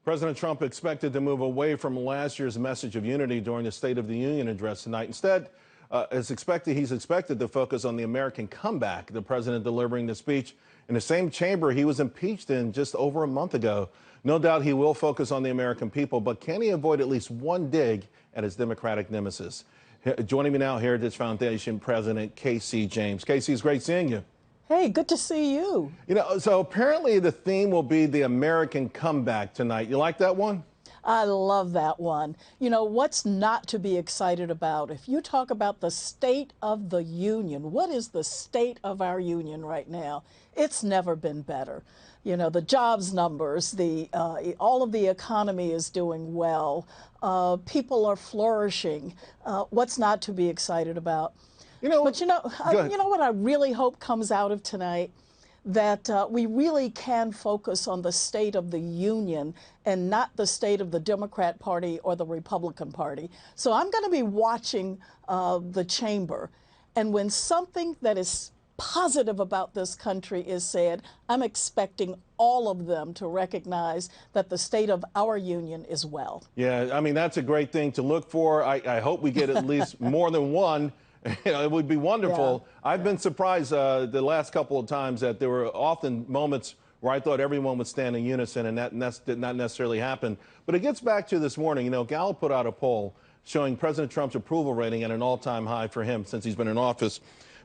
President Trump expected to move away from last year's message of unity during the State of the Union address tonight. Instead, he's expected to focus on the American comeback, the president delivering the speech in the same chamber he was impeached in just over a month ago. No doubt he will focus on the American people, but can he avoid at least one dig at his Democratic nemesis? Joining me now, Heritage Foundation President Casey James. Casey, it's great seeing you. Hey, good to see you. So apparently the theme will be the American comeback tonight. You like that one? I love that one. What's not to be excited about? If you talk about the state of the union, what is the state of our union right now? It's never been better. The jobs numbers, all of the economy is doing well. People are flourishing. What's not to be excited about? But you know what I really hope comes out of tonight? That we really can focus on the state of the union and not the state of the Democrat Party or the Republican Party. So I'm going to be watching the chamber. And when something that is positive about this country is said, I'm expecting all of them to recognize that the state of our union is well. Yeah, I mean, that's a great thing to look for. I hope we get at least more than one. It would be wonderful. Yeah. I've been surprised the last couple of times that there were often moments where I thought everyone would stand in unison, and that did not necessarily happen. But it gets back to this morning. Gallup put out a poll showing President Trump's approval rating at an all-time high for him since he's been in office.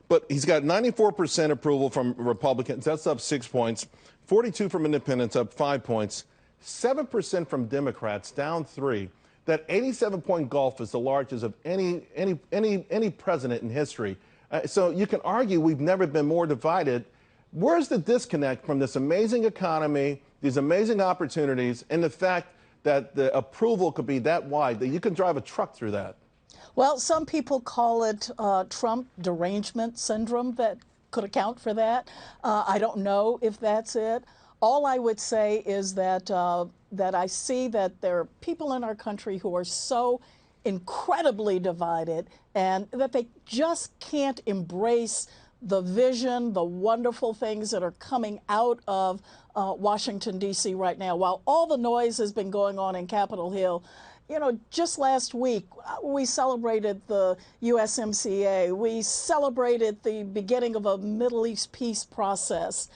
But he's got 94% approval from Republicans. That's up 6 points. 42 from independents, up 5 points. 7% from Democrats, down 3. That 87-point gulf is the largest of any president in history. So you can argue we've never been more divided. Where's the disconnect from this amazing economy, these amazing opportunities, and the fact that the approval could be that wide that you can drive a truck through that? Well, some people call it Trump derangement syndrome that could account for that. I don't know if that's it. All I would say is that that I see that there are people in our country who are so incredibly divided and that they just can't embrace the vision, the wonderful things that are coming out of Washington, D.C. right now. While all the noise has been going on in Capitol Hill, just last week, we celebrated the USMCA. We celebrated the beginning of a Middle East peace process.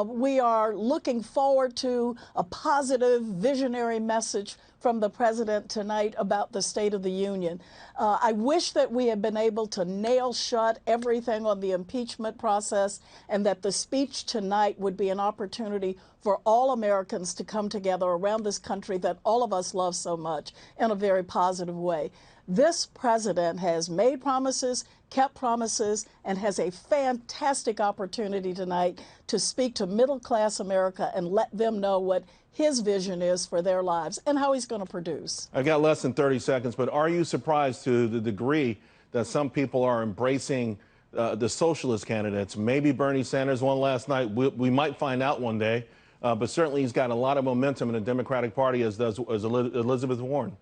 We are looking forward to a positive, visionary message from the president tonight about the State of the Union. I wish that we had been able to nail shut everything on the impeachment process and that the speech tonight would be an opportunity for all Americans to come together around this country that all of us love so much in a very positive way. This president has made promises, kept promises, and has a fantastic opportunity tonight to speak to middle-class America and let them know what his vision is for their lives and how he's going to produce. I've got less than 30 seconds, but are you surprised to the degree that some people are embracing the socialist candidates? Maybe Bernie Sanders won last night. We might find out one day, but certainly he's got a lot of momentum in the Democratic Party, as does Elizabeth Warren.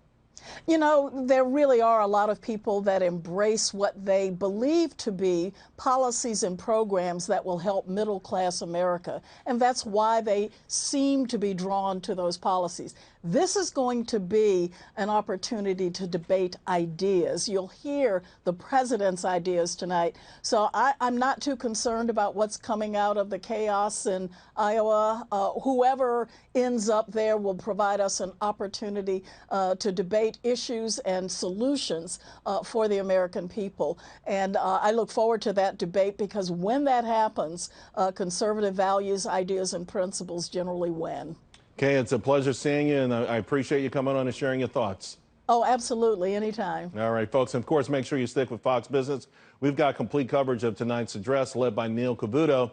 There really are a lot of people that embrace what they believe to be policies and programs that will help middle-class America, and that's why they seem to be drawn to those policies. This is going to be an opportunity to debate ideas. You'll hear the president's ideas tonight, so I'm not too concerned about what's coming out of the chaos in Iowa. Whoever ends up there will provide us an opportunity to debate issues and solutions for the American people. And I look forward to that debate because when that happens, conservative values, ideas, and principles generally win. Okay, it's a pleasure seeing you, and I appreciate you coming on and sharing your thoughts. Oh, absolutely, anytime. All right, folks, and of course, make sure you stick with Fox Business. We've got complete coverage of tonight's address led by Neil Cavuto.